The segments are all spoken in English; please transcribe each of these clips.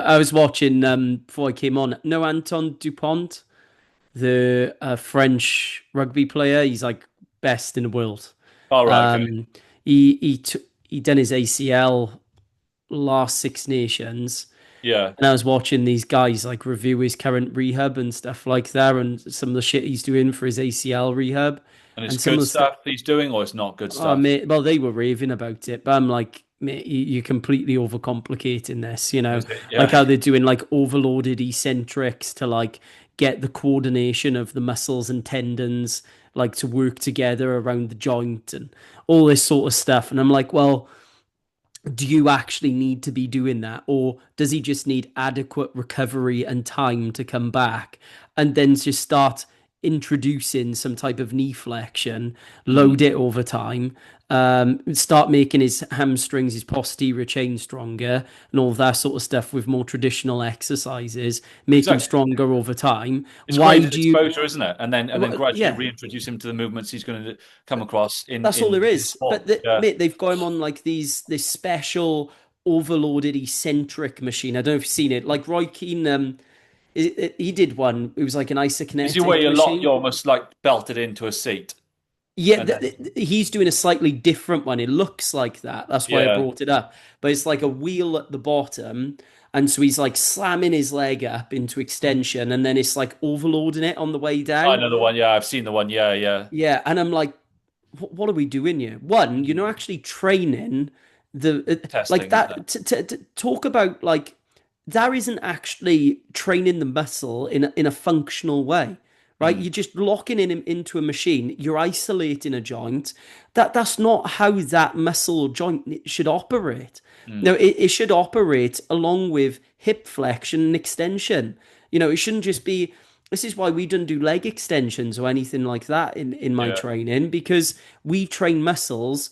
I was watching before I came on. No, Anton Dupont, the French rugby player. He's like best in the world. All right, okay. Um, he done his ACL last Six Nations, Yeah. and I was watching these guys like review his current rehab and stuff like that, and some of the shit he's doing for his ACL rehab, And it's and some of good the stuff. stuff he's doing, or it's not good Oh, stuff? mate, well, they were raving about it, but I'm like, mate, you're completely overcomplicating this, Is it? like Yeah. how they're doing like overloaded eccentrics to like get the coordination of the muscles and tendons like to work together around the joint and all this sort of stuff. And I'm like, well, do you actually need to be doing that? Or does he just need adequate recovery and time to come back and then just start introducing some type of knee flexion, Mm. load it over time, start making his hamstrings, his posterior chain stronger, and all that sort of stuff with more traditional exercises, make him Exactly. stronger over time? It's Why graded do you? exposure, isn't it? And then gradually Yeah, reintroduce him to the movements he's going to come across in that's all there in his is. sport. But Yeah. mate, they've got him on like this special overloaded eccentric machine. I don't know if you've seen it. Like Roy Keane, he did one. It was like an Is your way isokinetic a lot? machine. You're almost like belted into a seat, Yeah, and then he's doing a slightly different one. It looks like that. That's why I yeah, brought it up. But it's like a wheel at the bottom. And so he's like slamming his leg up into extension, and then it's like overloading it on the way I down. know the one. Yeah, I've seen the one. Yeah, yeah. Yeah, and I'm like, what are we doing here? One, you're not actually training the like Testing, isn't it? that. To talk about like that isn't actually training the muscle in a functional way, right? Mm. You're just locking in him into a machine. You're isolating a joint. That's not how that muscle or joint should operate. No, Mm. it should operate along with hip flexion and extension. It shouldn't just be. This is why we don't do leg extensions or anything like that in my Yeah. training because we train muscles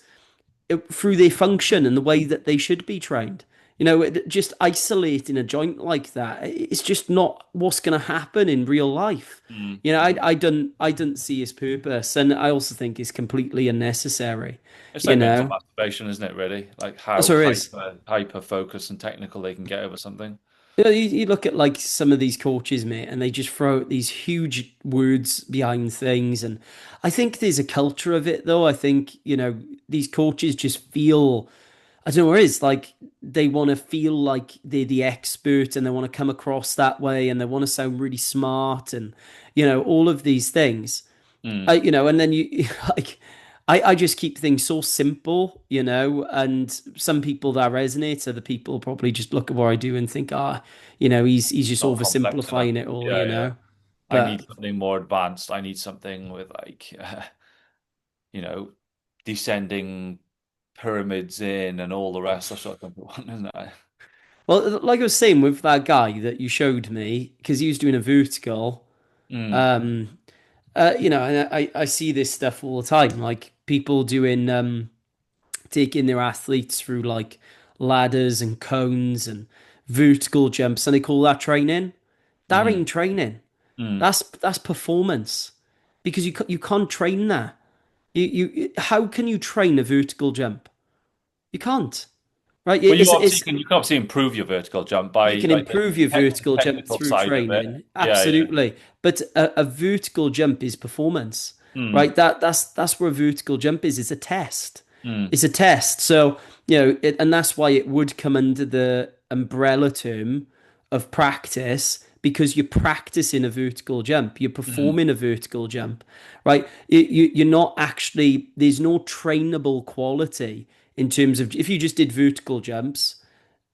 through their function and the way that they should be trained. Just isolating a joint like that, it's just not what's going to happen in real life. Mm. Mm. I don't see his purpose, and I also think it's completely unnecessary. It's You like mental know, masturbation, isn't it? Really, like that's how what it is. hyper focused and technical they can get over something. You look at like some of these coaches, mate, and they just throw out these huge words behind things. And I think there's a culture of it, though. I think, these coaches just feel, I don't know what it is, like they want to feel like they're the expert and they want to come across that way and they want to sound really smart and, all of these things. Mm. And then you like I just keep things so simple, and some people that resonate, other people probably just look at what I do and think, he's just Not complex enough. oversimplifying it all, Yeah, yeah. I need But something more advanced. I need something with like, you know, descending pyramids in and all the rest. That's what I want, isn't it? well, like I was saying with that guy that you showed me, because he was doing a vertical, Mm. um, and I see this stuff all the time, like people doing taking their athletes through like ladders and cones and vertical jumps, and they call that training. That Mm-hmm. ain't training. Mm. That's performance because you can't train that. How can you train a vertical jump? You can't, right? Well, you It's obviously it's you can obviously improve your vertical jump by you can like improve your the vertical jump technical through side of it. training, Yeah, yeah. absolutely. But a vertical jump is performance, Mm. right? That's where a vertical jump is. It's a test. Mm. It's a test. So and that's why it would come under the umbrella term of practice because you're practicing a vertical jump, you're Mm. performing a vertical jump, right? You're not actually. There's no trainable quality in terms of if you just did vertical jumps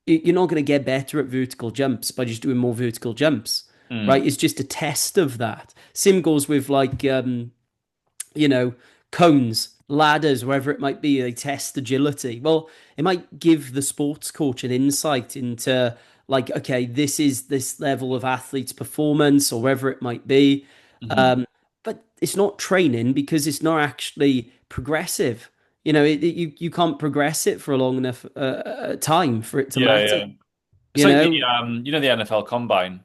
you're not going to get better at vertical jumps by just doing more vertical jumps, Mm. right? It's just a test of that. Same goes with like, you know, cones, ladders, wherever it might be. They test agility. Well, it might give the sports coach an insight into like, okay, this is this level of athlete's performance or wherever it might be. Mm. But it's not training because it's not actually progressive. You can't progress it for a long enough time for it to Yeah, matter. yeah. It's You like the know? the NFL Combine.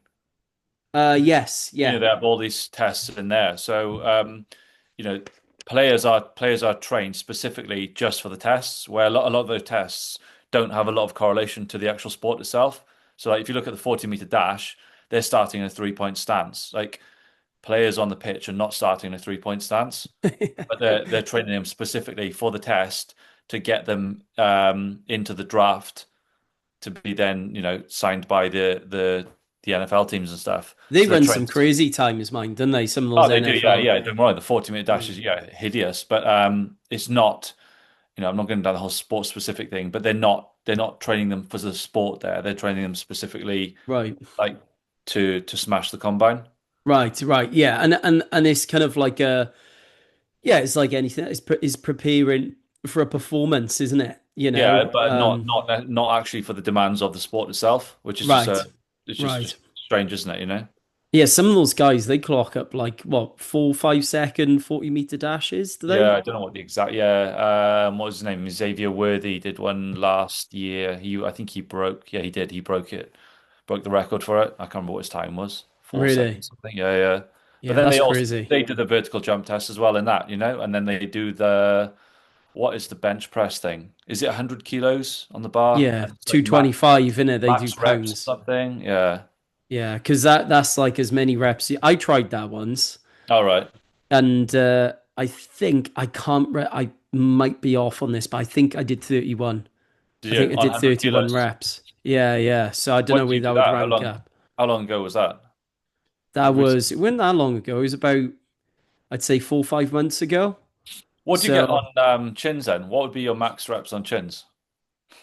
Yes, yeah. They have all these tests in there. So you know, players are trained specifically just for the tests, where a lot of those tests don't have a lot of correlation to the actual sport itself. So like if you look at the 40-meter dash, they're starting in a 3-point stance. Like players on the pitch are not starting in a 3-point stance, but they're training them specifically for the test to get them into the draft to be then, signed by the NFL teams and stuff. They So they're run some trained. crazy times, mind, don't they? Some of those Oh, they do, yeah, NFL. yeah. Don't worry, the 40-meter dash Mm. is hideous, but it's not. I'm not going down the whole sport specific thing, but they're not training them for the sport there. They're training them specifically Right. like to smash the combine. Right, right. Yeah. And it's kind of like a yeah, it's like anything. It's preparing for a performance, isn't it? You Yeah, know? but not actually for the demands of the sport itself, which is just Right. it's just Right. strange, isn't it? You know? Yeah, some of those guys they clock up like what, 4 5 second 40-meter dashes, do Yeah, they? I don't know what the exact. Yeah, what was his name? Xavier Worthy did one last year. I think he broke. Yeah, he did. He broke it, broke the record for it. I can't remember what his time was. 4 seconds, Really? something. Yeah, yeah. But Yeah, then that's crazy. they do the vertical jump test as well in that, and then they do what is the bench press thing? Is it 100 kilos on the bar? Yeah, And it's like 225 in it. They do max reps or pounds. something. Yeah. Yeah, because that's like as many reps. I tried that once, All right. and I think I might be off on this, but I think I did 31. Did I you think I on did 100 31 kilos? reps. Yeah, yeah. So I don't When know did you whether do that would that? rank up. How long ago was that? That Like recent? was it wasn't that long ago. It was about I'd say 4 5 months ago. What do you get So on chins then? What would be your max reps on chins?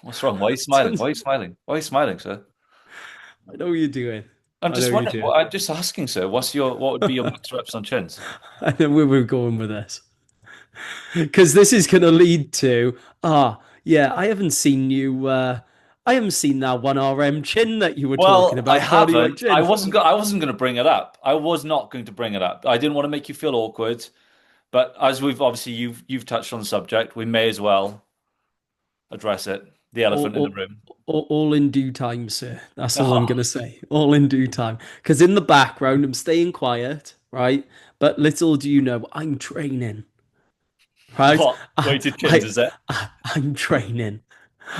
What's wrong? Why are you I smiling? Why are you smiling? Why are you smiling, sir? know what you're doing. I'm I know just what you're wondering. doing. I'm just asking, sir. What would be your max reps on chins? I know where we're going with this because this is going to lead to yeah. I haven't seen that 1 RM chin that you were talking Well, I about, bodyweight haven't. I chin. wasn't. I wasn't going to bring it up. I was not going to bring it up. I didn't want to make you feel awkward. But as we've obviously you've touched on the subject, we may as well address it. The All, elephant in the all, room. all in due time, sir. That's all I'm Oh, gonna say. All in due time. Because in the background, I'm staying quiet, right? But little do you know, I'm training, right? what I, weighted chins I, is it? I'm training.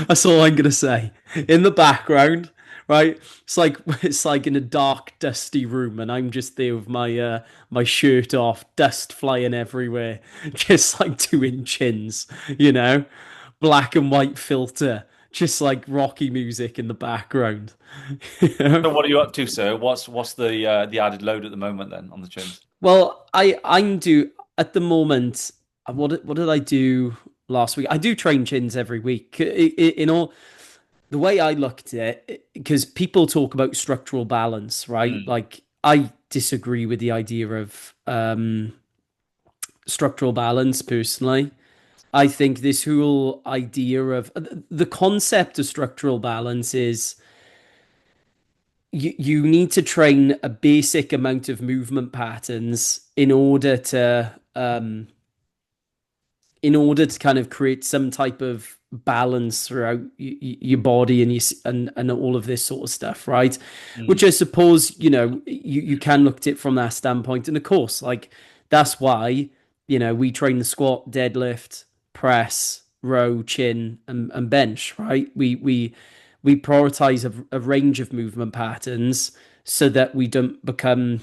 That's all I'm gonna say. In the background, right? It's like in a dark, dusty room, and I'm just there with my shirt off, dust flying everywhere, just like doing chins, you know, black and white filter, just like Rocky music in the background. You know? So what are you up to, sir? What's the added load at the moment then on the chins? Well, I'm do at the moment. What did I do last week? I do train chins every week. In all, the way I looked at it, because people talk about structural balance, right? Mm, Like I disagree with the idea of structural balance personally. I think this whole idea of the concept of structural balance is you need to train a basic amount of movement patterns in order to kind of create some type of balance throughout your body and all of this sort of stuff, right? Which mm, I suppose you can look at it from that standpoint, and of course, like that's why we train the squat, deadlift, press, row, chin, and bench, right? We prioritize a range of movement patterns so that we don't become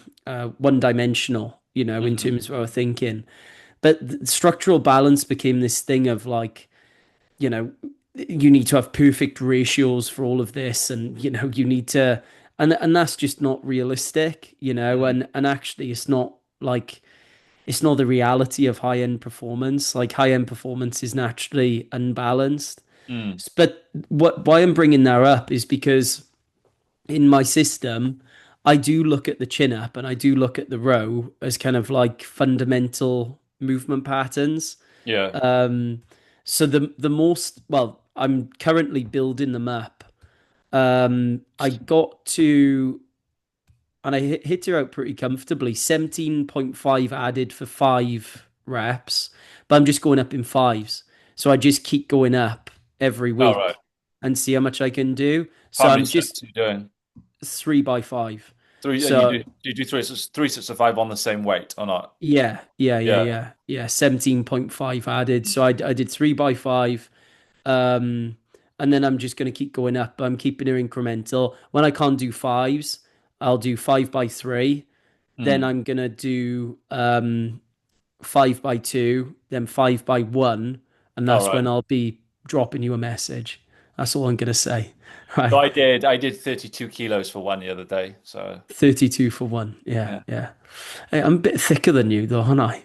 one dimensional, in hmm terms of our thinking. But structural balance became this thing of like, you know, you need to have perfect ratios for all of this, and you need to, and that's just not realistic, mm, and actually it's not the reality of high end performance. Like high end performance is naturally unbalanced. mm, But why I'm bringing that up is because in my system, I do look at the chin up and I do look at the row as kind of like fundamental movement patterns. yeah. So the most well, I'm currently building them up. I got to and I hit her out pretty comfortably. 17.5 added for 5 reps, but I'm just going up in fives. So I just keep going up every All right. week and see how much I can do. So How many I'm just sets are you doing? 3 by 5. Three, and So you do three sets of five on the same weight or not? yeah, yeah, yeah, Yeah. yeah, yeah. 17.5 added. So I did 3 by 5. Um, and then I'm just going to keep going up. I'm keeping it incremental. When I can't do fives, I'll do 5 by 3. Then Mm. I'm going to do 5 by 2, then 5 by 1, and All that's right. when I'll be dropping you a message. That's all I'm going to say. Right. So I did 32 kilos for one the other day. So 32 for one. Yeah, yeah. yeah. Hey, I'm a bit thicker than you, though, aren't I?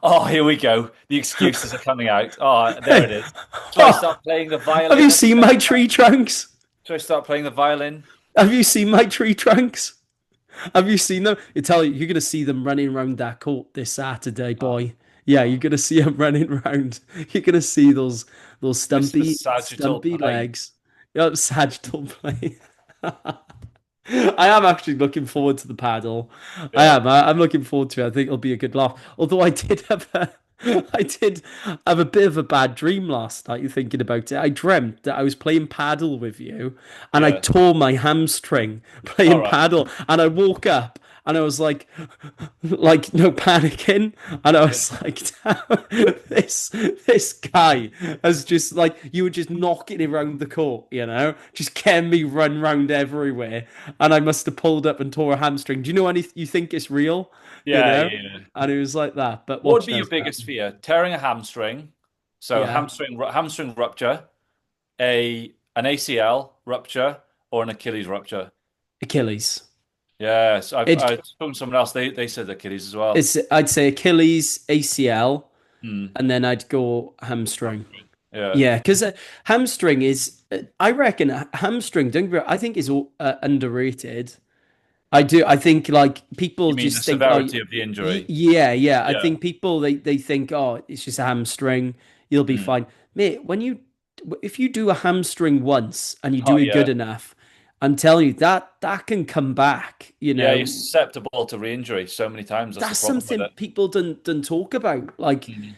Oh, here we go. The excuses are coming out. Oh, there Hey, it is. Shall I start playing the have violin you at the seen same my time? tree trunks? Shall I start playing the violin? Have you seen my tree trunks? Have you seen them? You're gonna see them running around that court this Saturday, Oh, boy. Yeah, you're oh. gonna see them running around. You're gonna see those Mr. stumpy Sagittal stumpy play. legs. Yep, sagittal play. I am actually looking forward to the paddle. I Yeah. am. I'm looking forward to it. I think it'll be a good laugh. Although I did have a bit of a bad dream last night. Thinking about it, I dreamt that I was playing paddle with you, and I Yeah. tore my hamstring All playing right. paddle. And I woke up, and I was like no panicking, and I Yeah. was like, this guy has just like you were just knocking it around the court, just getting me run round everywhere, and I must have pulled up and tore a hamstring. Do you know any? You think it's real, you Yeah. know? Yeah. And it was like that. But What would watch be your those biggest happen. fear? Tearing a hamstring, so Yeah, hamstring rupture, an ACL rupture, or an Achilles rupture? Achilles. Yes, It I've spoken to someone else. They said Achilles as well. it's I'd say Achilles, ACL, Hmm. and then I'd go hamstring. Hamstring. Yeah. Yeah, because hamstring is, I reckon, hamstring. Don't get me wrong, I think is underrated. I do. I think like people You mean the just think, oh, severity of the injury? yeah, yeah. I Yeah. think people they think, oh, it's just a hamstring. You'll be Hmm. fine, mate. If you do a hamstring once and you do Oh, it good yeah. enough, I'm telling you that can come back. Yeah, you're susceptible to re-injury so many times. That's the That's problem with something it. people don't talk about. Like Mm,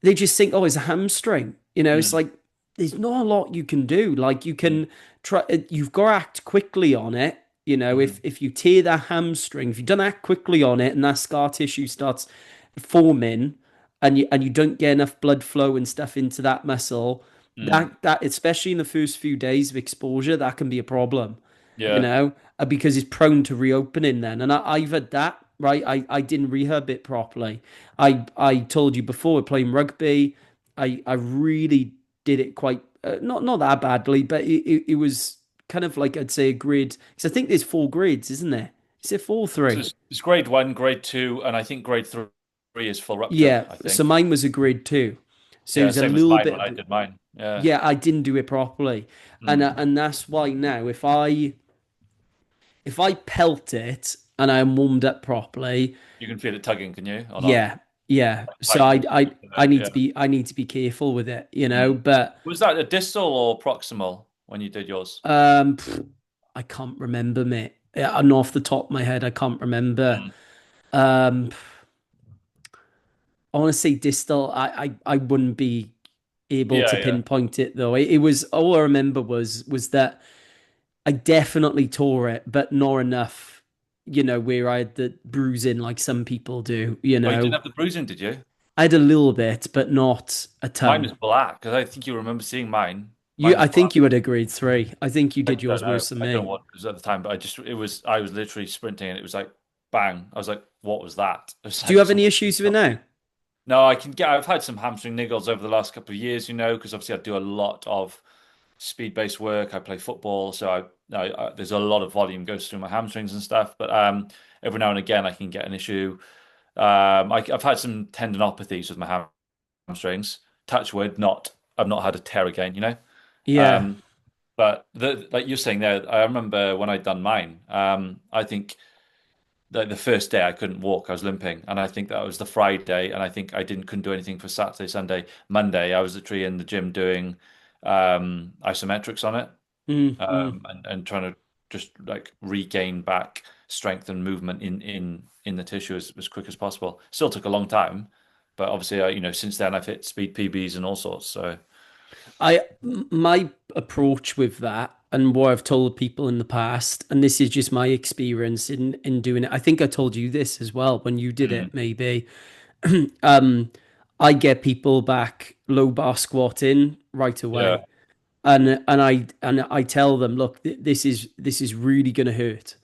they just think, oh, it's a hamstring. It's mm, like there's not a lot you can do. Like you mm, can try, you've got to act quickly on it. mm, If you tear that hamstring, if you don't act quickly on it, and that scar tissue starts forming, and you don't get enough blood flow and stuff into that muscle, mm. that especially in the first few days of exposure, that can be a problem. Yeah. Because it's prone to reopening then. And I've had that, right? I didn't rehab it properly. I told you before, playing rugby, I really did it quite, not that badly, but it was kind of like I'd say a grade, because I think there's 4 grades, isn't there? Is it 4 or 3? So it's grade one, grade two, and I think grade three is full rupture, Yeah, I so think. mine was a grade 2. So it Yeah, was a same as little mine when I bit, did mine. Yeah. yeah, I didn't do it properly. And Mm. and that's why now if I pelt it and I'm warmed up properly, You can feel it tugging, can you? Or not? yeah, yeah. So Tightness. I need Yeah. to be careful with it, Mm. But Was that a distal or proximal when you did yours? pff, I can't remember, mate. Yeah, and off the top of my head, I can't remember. Mm. Um, I want to say distal. I wouldn't be able Yeah, to yeah. pinpoint it though. It was all I remember was that I definitely tore it, but not enough, where I had the bruising like some people do, Oh, you didn't have the bruising, did you? I had a little bit, but not a Mine was ton. black because I think you remember seeing mine. Mine was I black. think you had a grade 3. I think you I did don't yours know. worse than I don't know me. what it was at the time, but I was literally sprinting and it was like bang. I was like, what was that? It was Do you like have any someone. issues with it now? No, I've had some hamstring niggles over the last couple of years, because obviously I do a lot of speed-based work. I play football, so there's a lot of volume goes through my hamstrings and stuff. But every now and again, I can get an issue. I've had some tendinopathies with my hamstrings. Touch wood, not I've not had a tear again. Yeah. Um, but like you're saying there, I remember when I'd done mine. I think the first day I couldn't walk, I was limping, and I think that was the Friday, and I think I didn't couldn't do anything for Saturday, Sunday, Monday. I was literally in the gym doing isometrics on it, Mm-hmm. and trying to just like regain back strength and movement in the tissue as quick as possible. Still took a long time, but obviously, since then I've hit speed PBs and all sorts. So My approach with that and what I've told people in the past, and this is just my experience in doing it. I think I told you this as well when you did mm, it, maybe. Um, I get people back low bar squatting right yeah, away. And I tell them, look, this is really gonna hurt,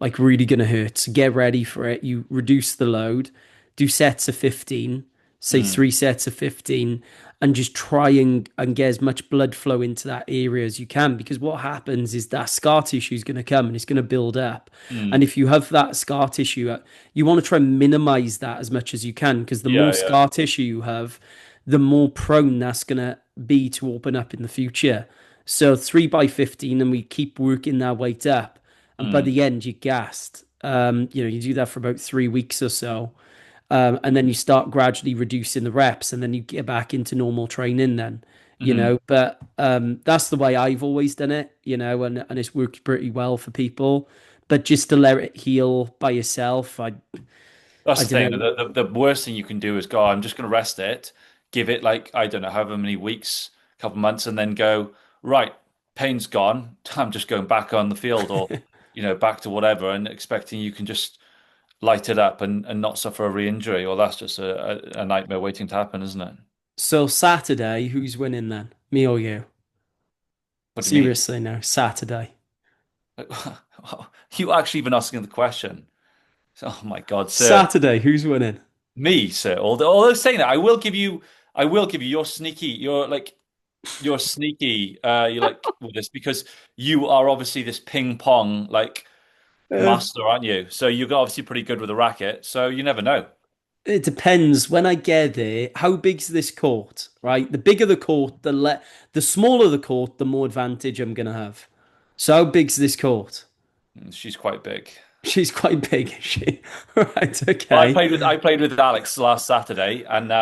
like really gonna hurt. So get ready for it. You reduce the load, do sets of 15, say Mm, 3 sets of 15, and just try and get as much blood flow into that area as you can. Because what happens is that scar tissue is gonna come and it's gonna build up. And mm. if you have that scar tissue, you want to try and minimize that as much as you can, because the more Yeah, yeah. scar tissue you have, the more prone that's gonna be to open up in the future. So 3 by 15, and we keep working that weight up. And by Mm, the end, you're gassed. You do that for about 3 weeks or so. And then you start gradually reducing the reps, and then you get back into normal training then. mm. But that's the way I've always done it, and it's worked pretty well for people. But just to let it heal by yourself, That's I the don't thing. know. The worst thing you can do is go, I'm just going to rest it, give it like, I don't know, however many weeks, couple months, and then go, right, pain's gone. I'm just going back on the field or, back to whatever and expecting you can just light it up and not suffer a re-injury. Well, that's just a nightmare waiting to happen, isn't it? So Saturday, who's winning then? Me or you? What do you mean? Seriously, no, Saturday. Like, you actually been asking the question. Oh my God, sir. Saturday, who's winning? Me, sir. Although saying that, I will give you you're sneaky, you like with this because you are obviously this ping pong like Uh, master, aren't you? So you're obviously pretty good with a racket. So you never know. it depends when I get there. How big's this court, right? The bigger the court, the smaller the court, the more advantage I'm gonna have. So how big's this court? She's quite big. She's quite big, is she? Right, Well, I okay. played with I played with Alex last Saturday, and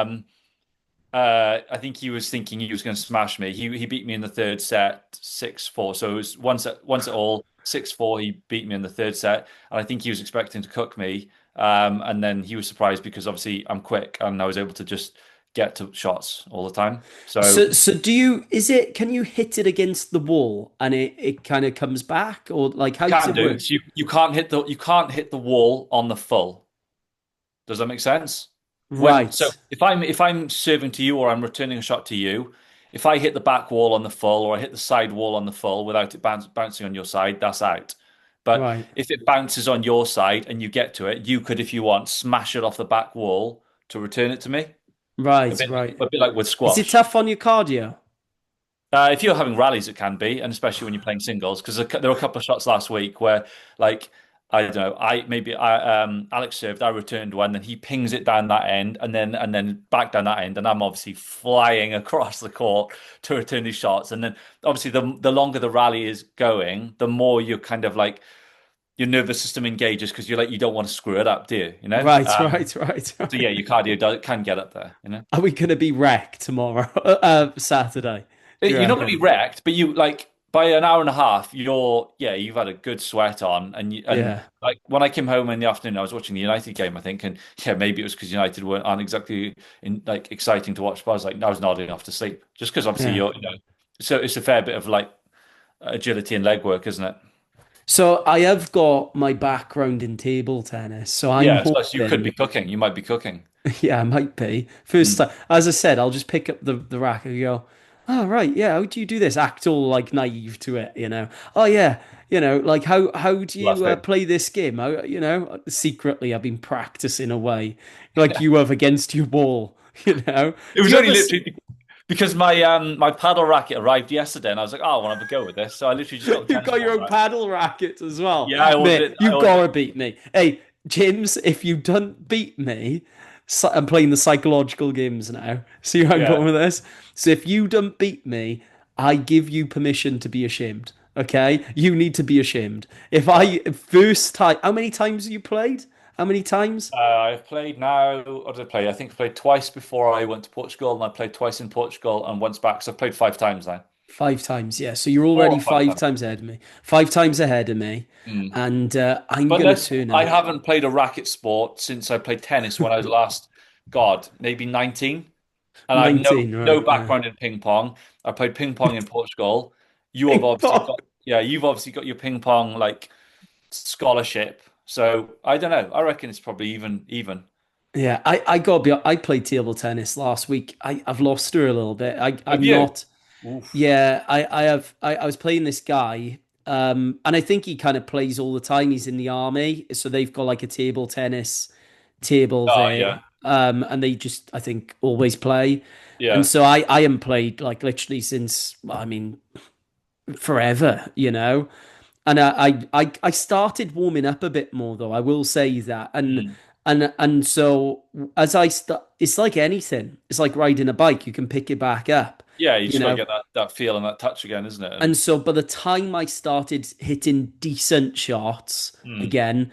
I think he was thinking he was going to smash me. He beat me in the third set, 6-4. So it was once at all, 6-4. He beat me in the third set, and I think he was expecting to cook me. And then he was surprised because obviously I'm quick and I was able to just get to shots all the time. So So can you hit it against the wall and it kind of comes back, or like how does can it do. work? So you can't hit the wall on the full. Does that make sense? So Right, if I'm serving to you or I'm returning a shot to you, if I hit the back wall on the full or I hit the side wall on the full without it bouncing on your side, that's out. But right, if it bounces on your side and you get to it, you could, if you want, smash it off the back wall to return it to me. A right, bit, right. a bit like with Is it squash. tough on your cardio? If you're having rallies, it can be, and especially when you're playing singles, because there were a couple of shots last week where, like, I don't know, Alex served, I returned one, then he pings it down that end, and then back down that end, and I'm obviously flying across the court to return these shots, and then obviously the longer the rally is going, the more you're kind of like your nervous system engages because you're like you don't want to screw it up, do you? You know? Right, right, right, So yeah, right. your cardio can get up there, you know. Are we gonna be wrecked tomorrow? Saturday, do you You're not going to reckon? be wrecked, but you like by an hour and a half, you've had a good sweat on, and Yeah, like when I came home in the afternoon, I was watching the United game, I think, and yeah, maybe it was because United aren't exactly like exciting to watch, but I was like, I was nodding off to sleep just because obviously yeah. so it's a fair bit of like agility and leg work, isn't it? So I have got my background in table tennis, so I'm Yeah, so you could hoping. be cooking, you might be cooking. Yeah, I might be. First Mm. time, as I said, I'll just pick up the racket and go, oh, right, yeah, how do you do this? Act all like naive to it. Oh, yeah, like how do you Bluffing. play this game? Secretly, I've been practicing away like you have against your wall, you know? It Do was you only ever, literally because my paddle racket arrived yesterday, and I was like, oh, I want to have a go with this. So I literally just got the you've tennis got your balls own out. paddle racket as well. Yeah, I ordered Mate, it. I you ordered gotta it. beat me. Hey, James, if you don't beat me, I'm playing the psychological games now. See where I'm Yeah. going with this? So if you don't beat me, I give you permission to be ashamed. Okay? You need to be ashamed. If All right. I first time, how many times have you played? How many times? I've played now. What did I play? I think I played twice before I went to Portugal, and I played twice in Portugal and once back. So I've played 5 times now. 5 times, yeah. So you're Four already or five five times. times ahead of me. 5 times ahead of me. Mm. And I'm But gonna let's. turn I up. haven't played a racket sport since I played tennis when I was last, God, maybe 19. And I've no 19, no right? Yeah. background in ping pong. I played ping pong in Portugal. You have Ping obviously pong. got yeah, you've obviously got your ping pong like scholarship. So I don't know. I reckon it's probably even. Yeah, I gotta be. I played table tennis last week. I've lost her a little bit. Have I'm you? not. Oof. Yeah, I was playing this guy, and I think he kind of plays all the time. He's in the army, so they've got like a table tennis table Oh, there, yeah. and they just I think always play. And Yeah. so I haven't played like literally since well, I mean forever, you know. And I started warming up a bit more though. I will say that, Mm. and so as I start, it's like anything. It's like riding a bike. You can pick it back up, Yeah, you you just got to know. get that feel and that touch again, isn't it? And so by the time I started hitting decent shots Mm. again,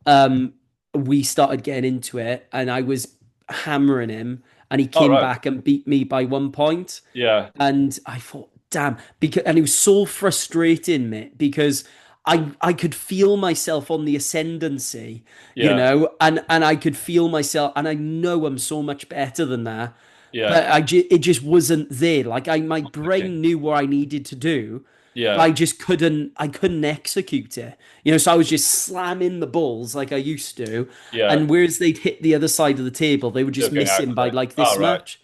um, we started getting into it, and I was hammering him, and he All came right. back and beat me by 1 point. Yeah. And I thought, damn, because and it was so frustrating, mate, because I could feel myself on the ascendancy, you Yeah. know, and I could feel myself, and I know I'm so much better than that, Yeah. but it just wasn't there. Like my Okay. brain knew what I needed to do, but Yeah. I couldn't execute it. You know, so I was just slamming the balls like I used to, Yeah. and whereas they'd hit the other side of the table, they were Still just going out, missing was by they? like Oh, this right. much,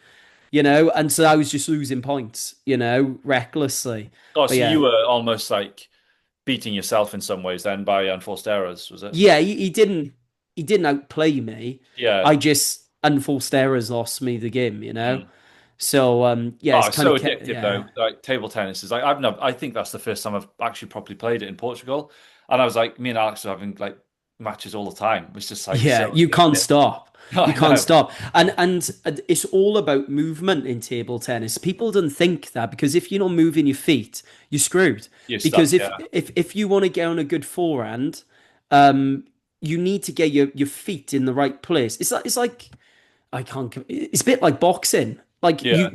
you know, and so I was just losing points, you know, recklessly. Oh, But so you yeah, were almost like beating yourself in some ways then by unforced errors, was it? yeah, he didn't outplay me. Yeah. I just unforced errors lost me the game, you know. Mm. So yeah, Oh, it's it's kind of so kept addictive though. yeah. Like table tennis is like I've never. I think that's the first time I've actually properly played it in Portugal, and I was like, me and Alex were having like matches all the time. It's just like Yeah, so you can't addictive. stop. You I can't know. stop. And it's all about movement in table tennis. People don't think that because if you're not moving your feet, you're screwed. You're Because stuck. Yeah. if you want to get on a good forehand, um, you need to get your feet in the right place. It's like I can't. It's a bit like boxing. Like Yeah.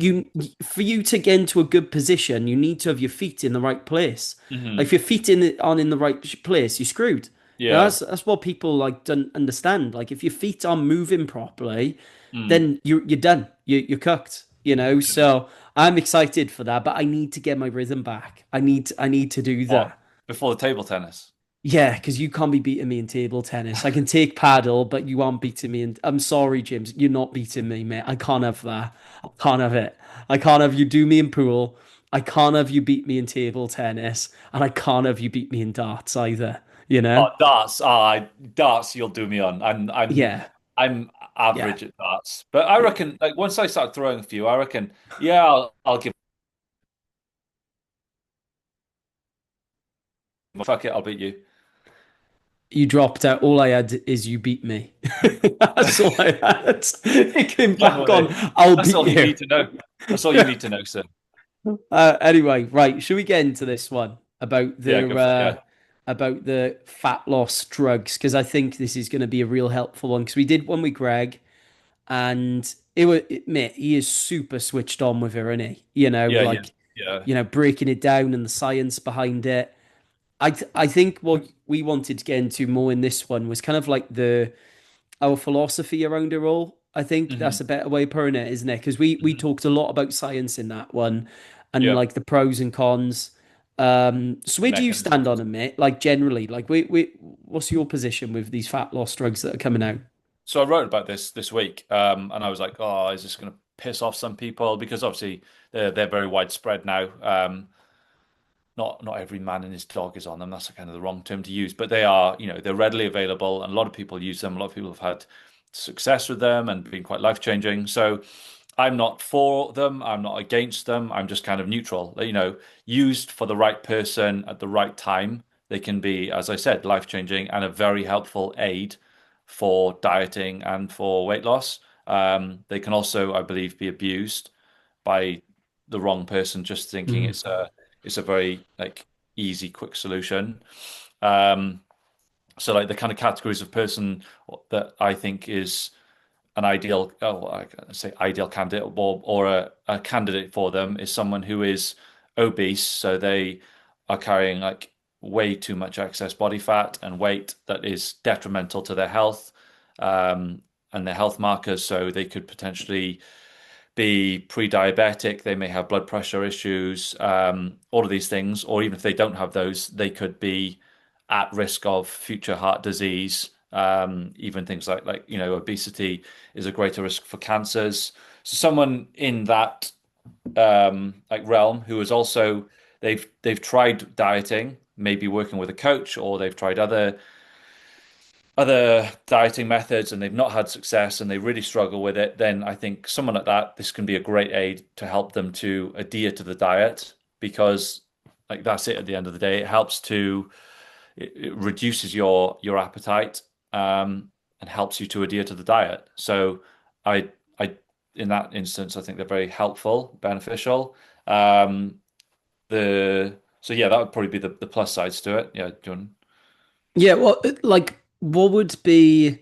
for you to get into a good position, you need to have your feet in the right place. Like Hmm. if your feet aren't in the right place, you're screwed. You know, Yeah. that's what people like don't understand. Like if your feet aren't moving properly, Mm. then you're done. You're cooked. You know. So I'm excited for that, but I need to get my rhythm back. I need to do What that. before the table tennis? Yeah, because you can't be beating me in table tennis. I can take paddle, but you aren't beating me. And I'm sorry, James, you're not beating me, mate. I can't have that. I can't have it. I can't have you do me in pool. I can't have you beat me in table tennis, and I can't have you beat me in darts either. You Oh, know? darts. Darts. You'll do me on. Yeah, I'm yeah. average at darts, but I reckon like once I start throwing a few, I reckon yeah, I'll give. Fuck it, I'll beat you. You dropped out. All I had is you beat me. That's all I had. It came back on. Genuinely. I'll That's beat all you you. need to know. That's all you need to know, sir. Anyway, right. Should we get into this one Yeah, go for it. Yeah. about the fat loss drugs? Because I think this is going to be a real helpful one. Because we did one with Greg, and mate, he is super switched on with her, isn't he? You know, Yeah, yeah, like yeah. breaking it down and the science behind it. I think what we wanted to get into more in this one was kind of like the our philosophy around it all. I think Hmm. that's a better way of putting it, isn't it? Because we Hmm. talked a lot about science in that one and Yeah. like the pros and cons. So where do you stand on Mechanisms. it, mate? Like generally, like what's your position with these fat loss drugs that are coming out? So I wrote about this week, and I was like, oh, is this going to piss off some people? Because obviously they're very widespread now. Not every man and his dog is on them. That's kind of the wrong term to use, but they are, they're readily available, and a lot of people use them. A lot of people have had success with them and been quite life-changing. So I'm not for them. I'm not against them. I'm just kind of neutral. Used for the right person at the right time, they can be, as I said, life-changing and a very helpful aid for dieting and for weight loss. They can also, I believe, be abused by the wrong person, just thinking Mm, it's a very like easy, quick solution. Um, so like the kind of categories of person that I think is an ideal, oh, I say ideal candidate or a candidate for them is someone who is obese, so they are carrying like way too much excess body fat and weight that is detrimental to their health, um, and their health markers, so they could potentially be pre-diabetic, they may have blood pressure issues, all of these things, or even if they don't have those, they could be at risk of future heart disease. Even things like obesity is a greater risk for cancers. So someone in that like realm who is also they've tried dieting, maybe working with a coach, or they've tried other dieting methods and they've not had success and they really struggle with it, then I think someone like that, this can be a great aid to help them to adhere to the diet because like that's it at the end of the day. It helps to it reduces your appetite and helps you to adhere to the diet. So I in that instance, I think they're very helpful, beneficial. Um, the so yeah, that would probably be the plus sides to it. Yeah, John. Yeah, well, like, what would be,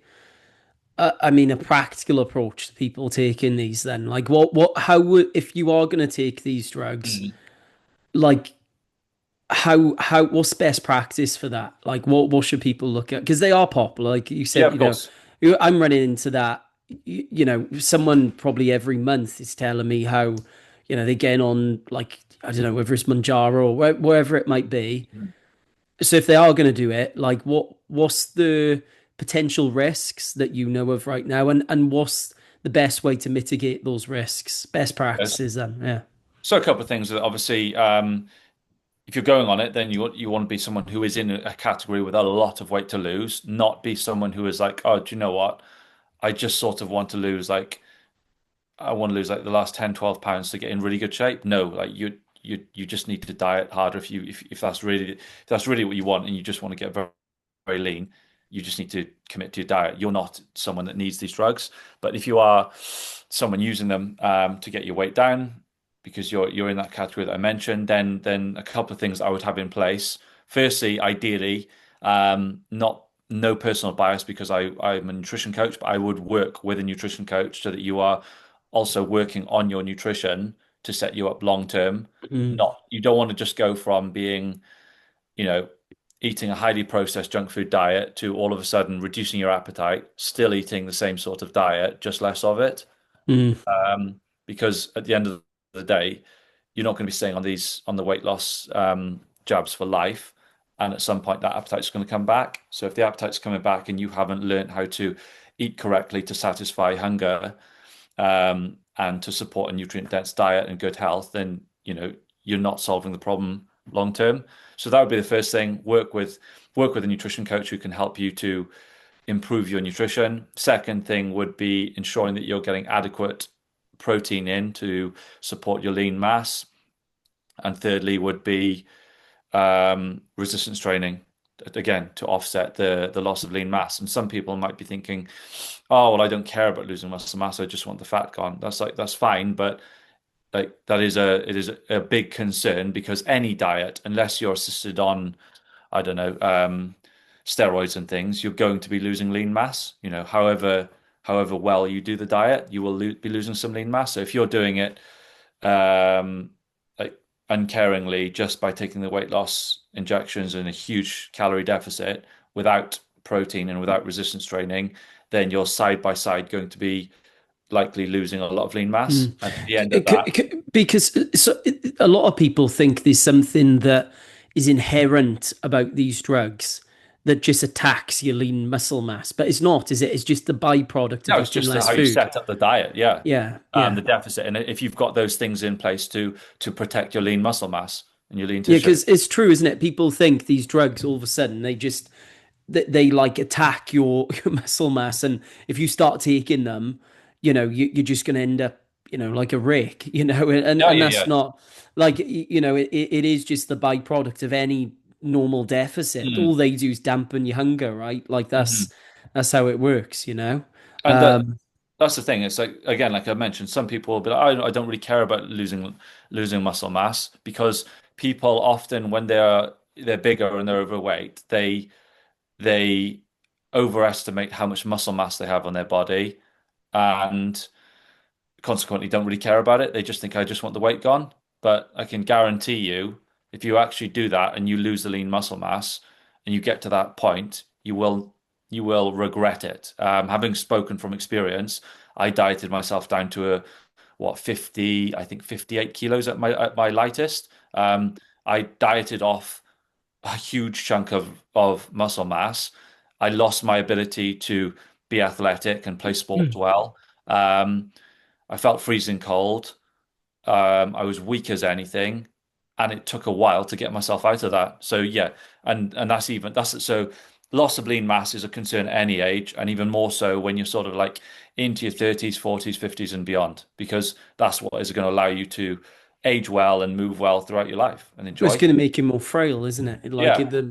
I mean, a practical approach to people taking these then? Like, how would, if you are going to take these drugs, Mhm. like, what's best practice for that? Like, what should people look at? Because they are popular. Like you Yeah, said, of course. I'm running into that. Someone probably every month is telling me how, they're getting on, like, I don't know, whether it's Manjaro or wherever it might be. Mhm. So if they are going to do it, like, what's the potential risks that you know of right now, and what's the best way to mitigate those risks? Best Yes. practices, then, yeah. So a couple of things that obviously, if you're going on it, then you want to be someone who is in a category with a lot of weight to lose, not be someone who is like, oh, do you know what? I just sort of want to lose like I want to lose like the last 10, 12 pounds to get in really good shape. No, like you just need to diet harder if that's really what you want and you just want to get very, very lean, you just need to commit to your diet. You're not someone that needs these drugs, but if you are someone using them to get your weight down because you're in that category that I mentioned, then a couple of things I would have in place. Firstly, ideally, not no personal bias because I'm a nutrition coach, but I would work with a nutrition coach so that you are also working on your nutrition to set you up long term. Mm, Not you don't want to just go from being, you know, eating a highly processed junk food diet to all of a sudden reducing your appetite, still eating the same sort of diet, just less of it. mm, Because at the end of the day, you're not going to be staying on the weight loss jabs for life. And at some point, that appetite's going to come back. So if the appetite's coming back and you haven't learned how to eat correctly to satisfy hunger, and to support a nutrient dense diet and good health, then you're not solving the problem long term. So that would be the first thing. Work with a nutrition coach who can help you to improve your nutrition. Second thing would be ensuring that you're getting adequate protein in to support your lean mass. And thirdly would be resistance training, again to offset the loss of lean mass. And some people might be thinking, oh well, I don't care about losing muscle mass, I just want the fat gone. That's fine, but like that is a big concern because any diet, unless you're assisted on, I don't know, steroids and things, you're going to be losing lean mass. However well you do the diet, you will be losing some lean mass. So if you're doing it um, like uncaringly just by taking the weight loss injections and a huge calorie deficit without protein and without resistance training, then you're side by side going to be likely losing a lot of lean mass. mm. And at the end of that, Because a lot of people think there's something that is inherent about these drugs that just attacks your lean muscle mass, but it's not, is it? It's just the byproduct of no, it's eating just less how you food. set up the diet. Yeah. Yeah, yeah. The deficit. And if you've got those things in place to protect your lean muscle mass and your lean Yeah, tissue. because it's true, isn't it? People think these drugs all of a sudden they like attack your muscle mass, and if you start taking them, you're just going to end up, like a rake, and Yeah, and yeah, that's yeah. not like it is just the byproduct of any normal deficit. All Mm. they do is dampen your hunger, right? Like Mhm. that's how it works. And Um, that's the thing. It's like again, like I mentioned, some people will be like, I don't really care about losing muscle mass because people often, when they're bigger and they're overweight, they overestimate how much muscle mass they have on their body and consequently don't really care about it. They just think I just want the weight gone. But I can guarantee you, if you actually do that and you lose the lean muscle mass and you get to that point, you will regret it. Having spoken from experience, I dieted myself down to a what 50, I think 58 kilos at my lightest. I dieted off a huge chunk of muscle mass. I lost my ability to be athletic and play sport well. Um, I felt freezing cold. I was weak as anything, and it took a while to get myself out of that. So yeah, and that's so loss of lean mass is a concern at any age, and even more so when you're sort of like into your 30s, 40s, 50s, and beyond, because that's what is going to allow you to age well and move well throughout your life and It's enjoy. going to make you more frail, isn't it? Like Yeah,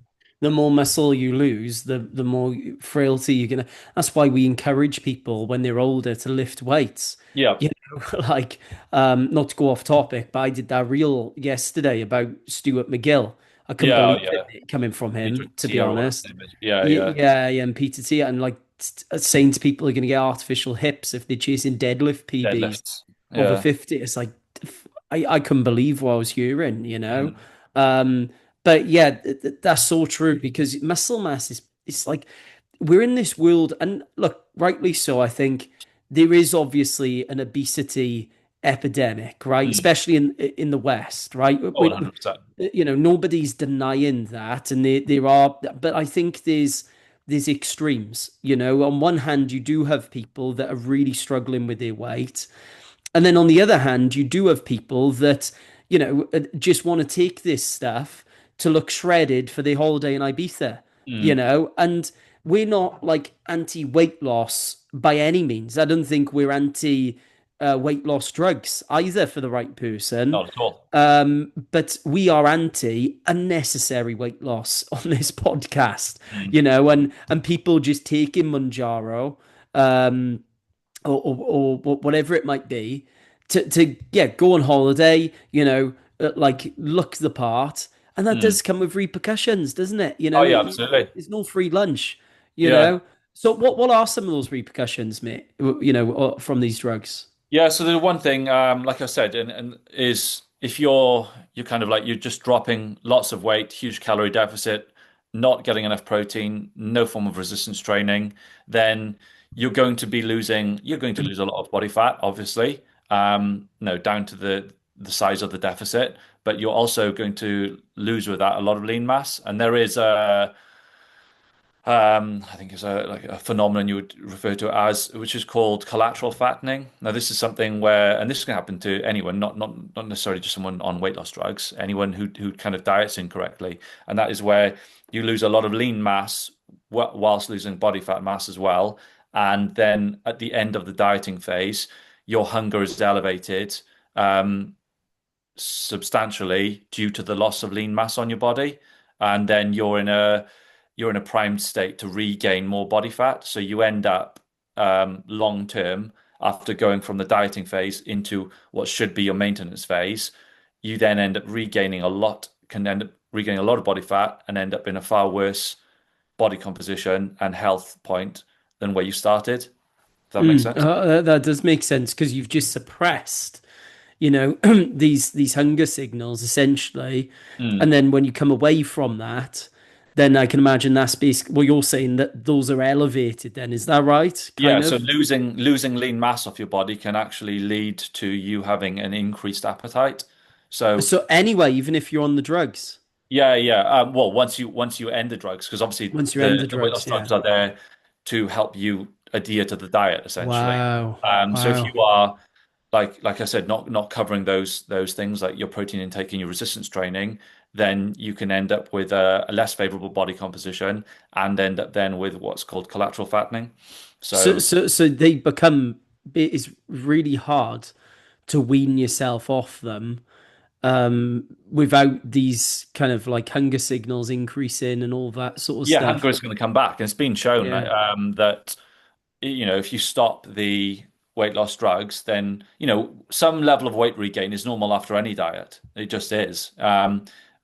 the more muscle you lose, the more frailty you're gonna. That's why we encourage people when they're older to lift weights. yeah, You know, like not to go off topic, but I did that reel yesterday about Stuart McGill. I couldn't yeah, oh, believe yeah. it coming from Peter him, to be Tia or whatever honest. his name is. Yeah, yeah, Yeah, yeah, and Peter T, and like saying to people are going to get artificial hips if they're chasing deadlift PBs deadlifts. over Yeah. 50. It's like I couldn't believe what I was hearing, Mm, Um, but yeah, that's so true because muscle mass is it's like we're in this world, and look, rightly so. I think there is obviously an obesity epidemic, right? mm. Especially in the West, right? Oh, 100%. Nobody's denying that, and there are, but I think there's extremes. On one hand, you do have people that are really struggling with their weight, and then on the other hand, you do have people that, just want to take this stuff to look shredded for their holiday in Ibiza, Mm. and we're not like anti weight loss by any means. I don't think we're anti weight loss drugs either for the right person. Not at all. But we are anti unnecessary weight loss on this podcast, Mm. and people just taking Manjaro. Um, or whatever it might be to yeah go on holiday like look the part, and that Mm. does come with repercussions, doesn't it? Oh, yeah, absolutely. It's no free lunch you Yeah. know so what are some of those repercussions, mate, from these drugs? Yeah, so the one thing, like I said, and is if you're kind of like you're just dropping lots of weight, huge calorie deficit, not getting enough protein, no form of resistance training, then you're going to lose a lot of body fat, obviously. No, down to the size of the deficit, but you're also going to lose with that a lot of lean mass. And there is a I think it's like a phenomenon you would refer to it as, which is called collateral fattening. Now, this is something where, and this can happen to anyone, not necessarily just someone on weight loss drugs, anyone who kind of diets incorrectly, and that is where you lose a lot of lean mass whilst losing body fat mass as well, and then at the end of the dieting phase, your hunger is elevated. Substantially due to the loss of lean mass on your body, and then you're in a primed state to regain more body fat. So you end up long term after going from the dieting phase into what should be your maintenance phase. You then can end up regaining a lot of body fat and end up in a far worse body composition and health point than where you started. Does that make sense? That does make sense because you've just suppressed these hunger signals essentially, Mm. and then when you come away from that, then I can imagine that's basically well, you're saying that those are elevated, then is that right, Yeah, kind so of? losing lean mass off your body can actually lead to you having an increased appetite. So So anyway, even if you're on the drugs, yeah, yeah. Well, once you end the drugs, because obviously once you end the the the weight loss drugs, yeah. drugs are there to help you adhere to the diet, essentially. Wow. So if Wow. you are like I said, not covering those things like your protein intake and your resistance training, then you can end up with a less favorable body composition and end up then with what's called collateral fattening. So So so so they become it's really hard to wean yourself off them without these kind of like hunger signals increasing and all that sort of yeah, stuff. hunger is going to come back. And it's been shown Yeah. that if you stop the weight loss drugs, then some level of weight regain is normal after any diet. It just is,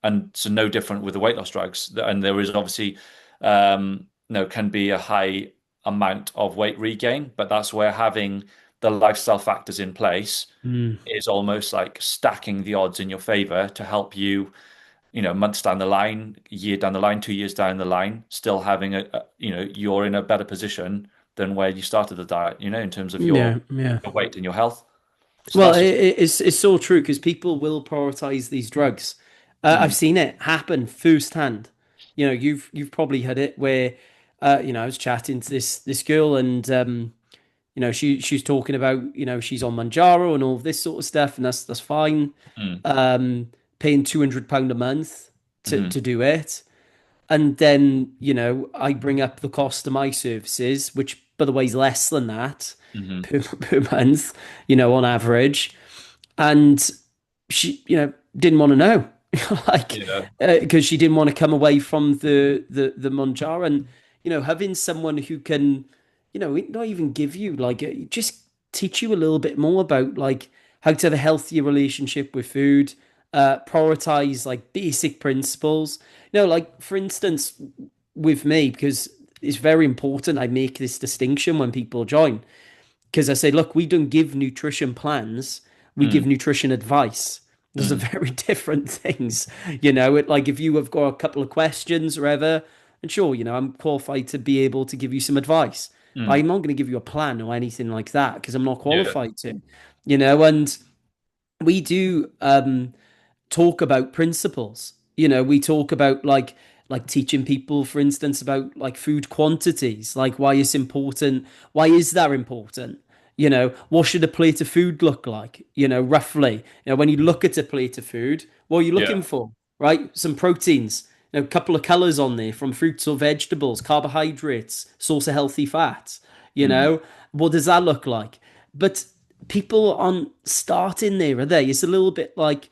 and so no different with the weight loss drugs. And there is obviously, can be a high amount of weight regain, but that's where having the lifestyle factors in place Mm. is almost like stacking the odds in your favor to help you months down the line, year down the line, 2 years down the line, still having you're in a better position than where you started the diet, in terms of Yeah, yeah. your weight and your health. So Well, that's just, it's so true because people will prioritize these drugs. I've mm, seen it happen firsthand. You've probably had it where, I was chatting to this girl, and she's talking about, she's on Manjaro and all of this sort of stuff, and that's fine. Mm, Paying £200 a month to mm, to do it. And then, I bring up the cost of my services, which, by the way, is less than that mm, per month, on average. And she, didn't want to know, like, yeah. because she didn't want to come away from the Monjaro. And, having someone who can, not even give you, like, just teach you a little bit more about, like, how to have a healthier relationship with food, prioritize, like, basic principles. Like, for instance, with me, because it's very important I make this distinction when people join, because I say, look, we don't give nutrition plans, we give Mm, nutrition advice. Those are mm, very different things. Like, if you have got a couple of questions or ever, and sure, I'm qualified to be able to give you some advice, but mm, I'm not going to give you a plan or anything like that because I'm not yeah. qualified to, and we do talk about principles. We talk about, like teaching people, for instance, about, like, food quantities, like why it's important. Why is that important? What should a plate of food look like? Roughly. When you look at a plate of food, what are you Yeah. looking for? Right? Some proteins, a couple of colors on there from fruits or vegetables, carbohydrates, source of healthy fats. Mm, What does that look like? But people aren't starting there, are they? It's a little bit like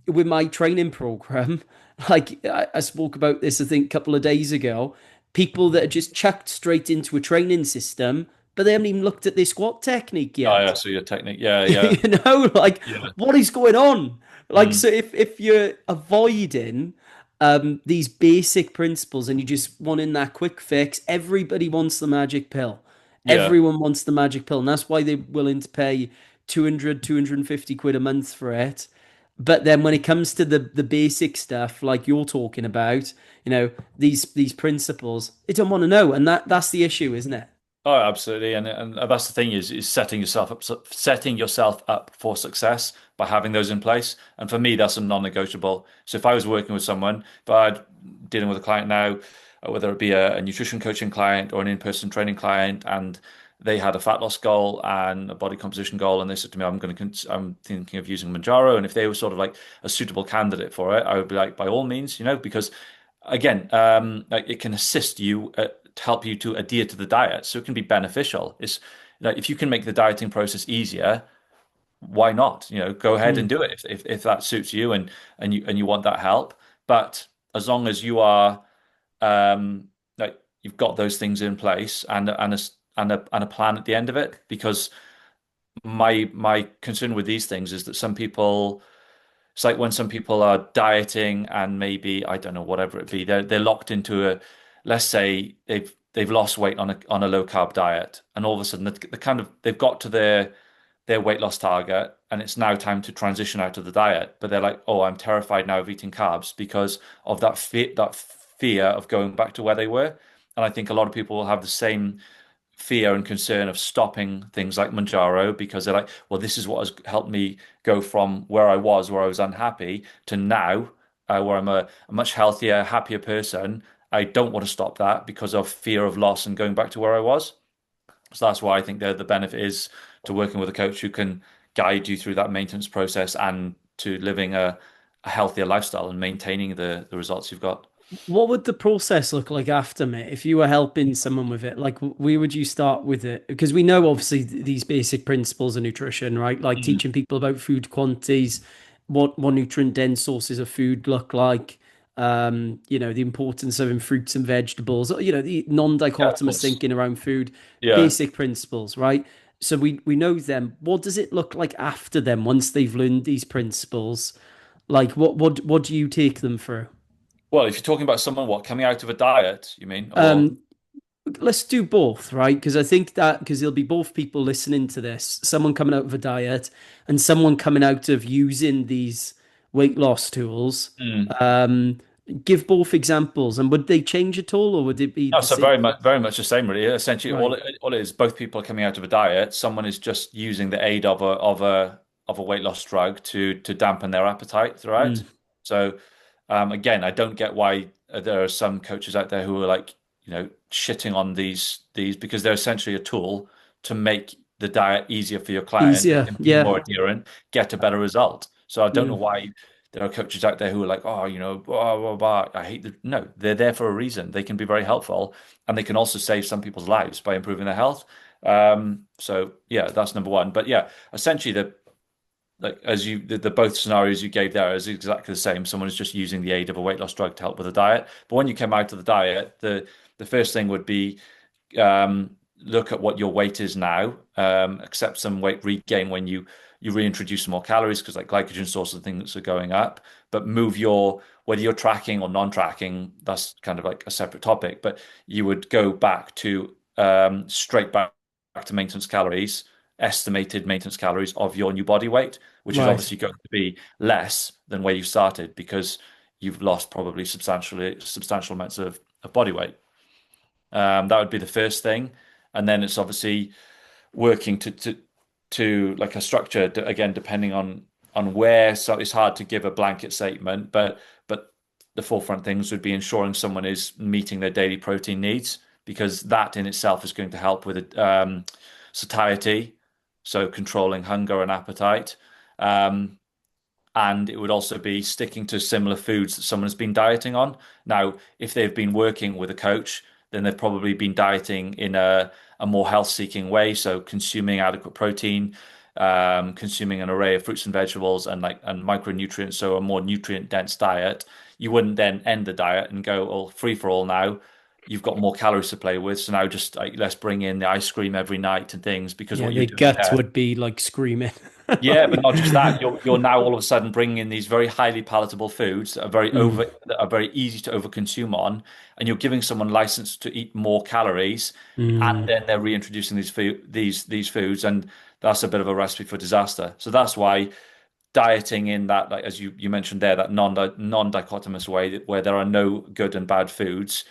with my training program. Like, I spoke about this, I think, a couple of days ago. People that are just chucked straight into a training system, but they haven't even looked at their squat technique oh yeah, yet. so your technique. Yeah, yeah. Like, Yeah. what is going on? Like, Mm, so if you're avoiding these basic principles and you just wanting that quick fix, everybody wants the magic pill. yeah. Everyone wants the magic pill, and that's why they're willing to pay 200, 250 quid a month for it. But then when it comes to the basic stuff like you're talking about, these principles, they don't want to know, and that's the issue, isn't it? Oh, absolutely. And that's the thing is setting yourself up for success by having those in place. And for me, that's a non-negotiable. So if I was working with someone, if I'm dealing with a client now, whether it be a nutrition coaching client or an in-person training client, and they had a fat loss goal and a body composition goal, and they said to me, I'm thinking of using Manjaro, and if they were sort of like a suitable candidate for it, I would be like, by all means, because again, like it can assist you to help you to adhere to the diet, so it can be beneficial. It's like if you can make the dieting process easier, why not? Go ahead and Mm, do it if that suits you and you want that help. But as long as you are like you've got those things in place and a plan at the end of it, because my concern with these things is that some people it's like when some people are dieting and maybe, I don't know, whatever it be, they're locked into let's say they've lost weight on a low carb diet, and all of a sudden they've got to their weight loss target, and it's now time to transition out of the diet. But they're like, oh, I'm terrified now of eating carbs because of that fear of going back to where they were. And I think a lot of people will have the same fear and concern of stopping things like Manjaro because they're like, well, this is what has helped me go from where I was unhappy, to now, where I'm a much healthier, happier person. I don't want to stop that because of fear of loss and going back to where I was. So that's why I think the benefit is to working with a coach who can guide you through that maintenance process and to living a healthier lifestyle and maintaining the results you've got. what would the process look like after, mate, if you were helping someone with it? Like, where would you start with it? Because we know, obviously, these basic principles of nutrition, right? Like Mm. teaching people about food quantities, what nutrient dense sources of food look like, the importance of having fruits and vegetables, the Yeah, of non-dichotomous course. thinking around food, Yeah. basic principles, right? So we know them. What does it look like after them once they've learned these principles? Like, what do you take them through? Well, if you're talking about someone coming out of a diet, you mean, or Um, let's do both, right? Because I think that because there'll be both people listening to this, someone coming out of a diet and someone coming out of using these weight loss tools. Mm. Um, give both examples, and would they change at all, or would it be No, the so same? very much the same, really. Essentially, all Right. it, all it is, both people are coming out of a diet. Someone is just using the aid of a weight loss drug to dampen their appetite throughout. Mm. So, again, I don't get why there are some coaches out there who are like, shitting on these because they're essentially a tool to make the diet easier for your client. They Easier. can be Yeah. more adherent, get a better result. So I don't know Mm. why there are coaches out there who are like, oh, blah, blah, blah. I hate the. No, they're there for a reason. They can be very helpful, and they can also save some people's lives by improving their health. So yeah, that's number one. But yeah, essentially the like as you the both scenarios you gave there is exactly the same. Someone is just using the aid of a weight loss drug to help with the diet. But when you come out of the diet, the first thing would be look at what your weight is now, accept some weight regain when you reintroduce some more calories because like glycogen stores and things are going up, but move your whether you're tracking or non-tracking, that's kind of like a separate topic, but you would go back to straight back to maintenance calories, estimated maintenance calories of your new body weight, which is Right. obviously going to be less than where you started because you've lost probably substantial amounts of body weight. That would be the first thing, and then it's obviously working to like a structure again, depending on where. So it's hard to give a blanket statement, but the forefront things would be ensuring someone is meeting their daily protein needs because that in itself is going to help with satiety, so controlling hunger and appetite. Um, and it would also be sticking to similar foods that someone has been dieting on. Now, if they've been working with a coach, then they've probably been dieting in a more health-seeking way, so consuming adequate protein, consuming an array of fruits and vegetables and micronutrients, so a more nutrient-dense diet. You wouldn't then end the diet and go, "Oh, free for all now." You've got more calories to play with, so now just like let's bring in the ice cream every night and things because Yeah, what you're their doing gut there. would be like screaming. Yeah, but not just that. You're now all of a sudden bringing in these very highly palatable foods Mm, that are very easy to overconsume on, and you're giving someone license to eat more calories, and mm. then they're reintroducing these foods, and that's a bit of a recipe for disaster. So that's why dieting in that, like as you mentioned there, that non-dichotomous way where there are no good and bad foods,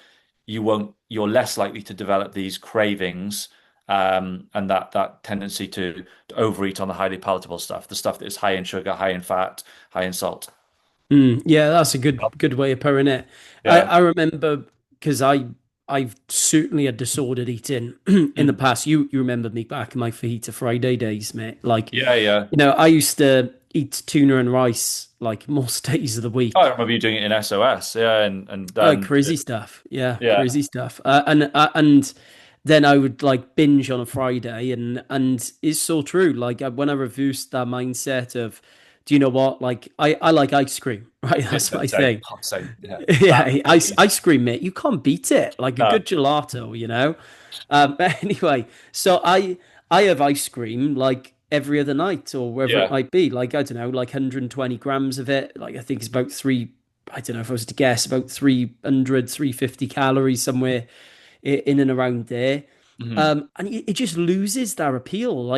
you're less likely to develop these cravings and that tendency to overeat on the highly palatable stuff, the stuff that is high in sugar, high in fat, high in salt. Mm, yeah, that's a good way of putting it. Yeah. I remember because I've certainly had disordered eating in the Mm. past. You remember me back in my Fajita Friday days, mate. Like, Yeah, yeah. I used to eat tuna and rice like most days of the Oh, I week. remember you doing it in SOS. Yeah, Crazy stuff. Yeah, yeah. crazy stuff. And then I would like binge on a Friday, and it's so true. Like when I reversed that mindset of, do you know what? Like I like ice cream, right? Yeah, That's my same, thing. same. Yeah. That Yeah, is ice cream, mate. You can't beat it. Like a no. good gelato. But anyway, so I have ice cream like every other night or wherever it Yeah. might be. Like I don't know, like 120 grams of it. Like I think it's about three. I don't know if I was to guess about 300, 350 calories somewhere in and around there. Mhm. And it just loses their appeal.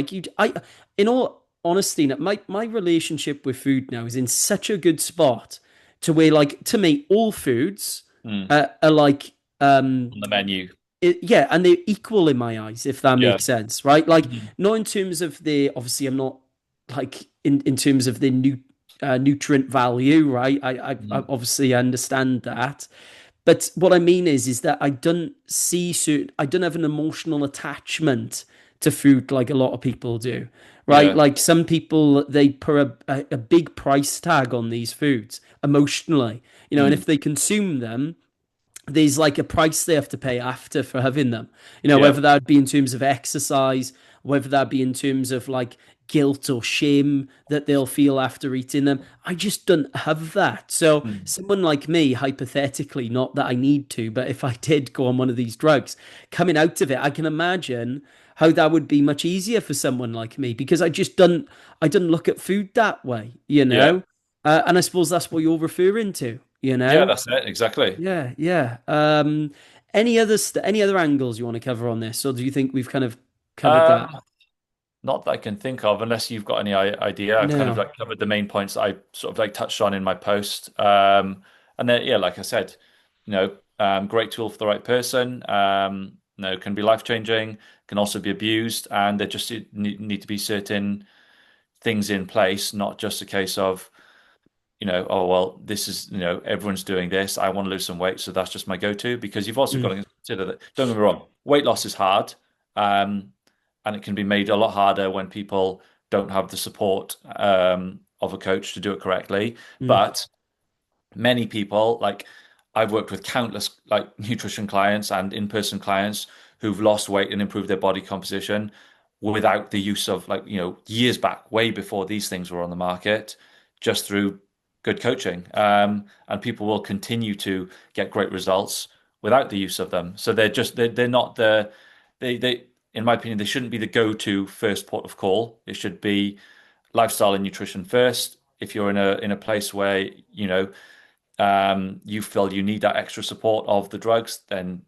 In all honesty, my relationship with food now is in such a good spot to where, like, to me, all foods Mm. are like, On the menu. yeah, and they're equal in my eyes, if that Yeah. makes sense, right? Like, Mhm. not in terms of the, obviously, I'm not like in terms of the nutrient value, right? I Mhm. obviously understand that. But what I mean is that I don't have an emotional attachment to food like a lot of people do, right? Yeah. Like some people, they put a big price tag on these foods emotionally, and Mm. if they consume them, there's like a price they have to pay after for having them. Yeah. Whether that be in terms of exercise, whether that be in terms of like guilt or shame that they'll feel after eating them. I just don't have that. So, Mm. someone like me, hypothetically, not that I need to, but if I did go on one of these drugs, coming out of it, I can imagine how that would be much easier for someone like me because I don't look at food that way. Yeah. And I suppose that's what you're referring to, you Yeah, know? that's it. Exactly. Yeah, yeah. Any other angles you want to cover on this, or do you think we've kind of covered that? Um, Not that I can think of, unless you've got any idea. I've kind of No. like covered the main points that I sort of like touched on in my post. And then yeah, like I said, great tool for the right person. Can be life changing, can also be abused, and there just need to be certain things in place, not just a case of, oh well, this is, everyone's doing this. I want to lose some weight, so that's just my go-to. Because you've also got Mm, to consider that, don't get me wrong, weight loss is hard. Um, and it can be made a lot harder when people don't have the support of a coach to do it correctly. Mm. But many people, like I've worked with countless like nutrition clients and in-person clients who've lost weight and improved their body composition without the use of like, years back, way before these things were on the market, just through good coaching. And people will continue to get great results without the use of them. So they're not they in my opinion, they shouldn't be the go-to first port of call. It should be lifestyle and nutrition first. If you're in a place where, you feel you need that extra support of the drugs, then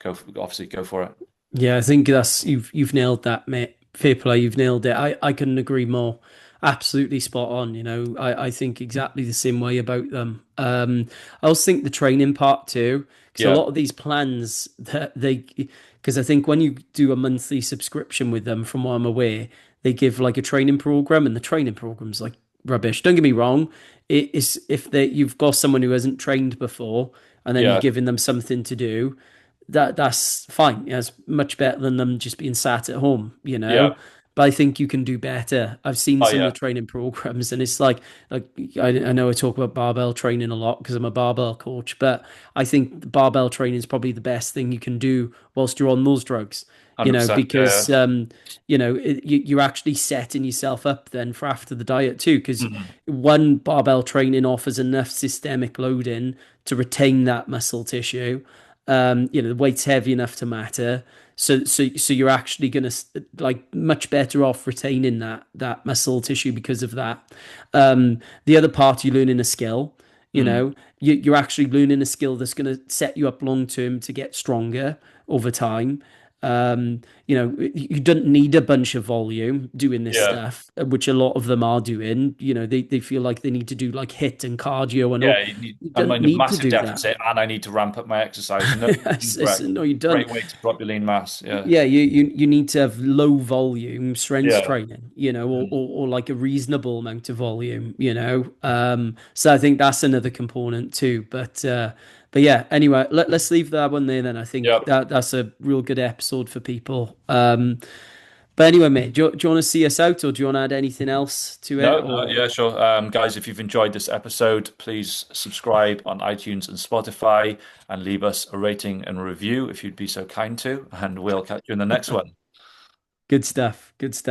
obviously go for it. Yeah, I think that's you've nailed that, mate. Fair play, you've nailed it. I couldn't agree more. Absolutely spot on. I think exactly the same way about them. I also think the training part too, because a Yeah, lot of these plans that because I think when you do a monthly subscription with them, from what I'm aware, they give like a training program, and the training program's like rubbish. Don't get me wrong. It is if you've got someone who hasn't trained before, and then you're yeah, giving them something to do, that's fine. Yeah, it's much better than them just being sat at home, yeah. But I think you can do better. I've seen Oh some of yeah. the training programs, and it's like I know I talk about barbell training a lot because I'm a barbell coach, but I think barbell training is probably the best thing you can do whilst you're on those drugs. 100%. Yeah, Because you're actually setting yourself up then for after the diet too. Because yeah. Mhm. one, barbell training offers enough systemic loading to retain that muscle tissue. The weight's heavy enough to matter. So you're actually gonna like much better off retaining that muscle tissue because of that. The other part, you're learning a skill. You Mm. know, you're actually learning a skill that's gonna set you up long term to get stronger over time. You don't need a bunch of volume doing this Yeah, stuff, which a lot of them are doing. They feel like they need to do like HIIT and cardio and all. yeah. You I'm don't in a need to massive do that. deficit, and I need to ramp up my exercise. No, incorrect. No, you don't. Great way to drop your lean mass. Yeah, Yeah, you need to have low volume strength yeah. training, or, Mm. or like a reasonable amount of volume. So I think that's another component too. But yeah, anyway, let's leave that one there then. I think Yep. that's a real good episode for people. But anyway, mate, do you want to see us out, or do you want to add anything else to it? No, no, Or yeah, sure. Guys, if you've enjoyed this episode, please subscribe on iTunes and Spotify and leave us a rating and review if you'd be so kind to. And we'll catch you in the next one. good stuff, good stuff.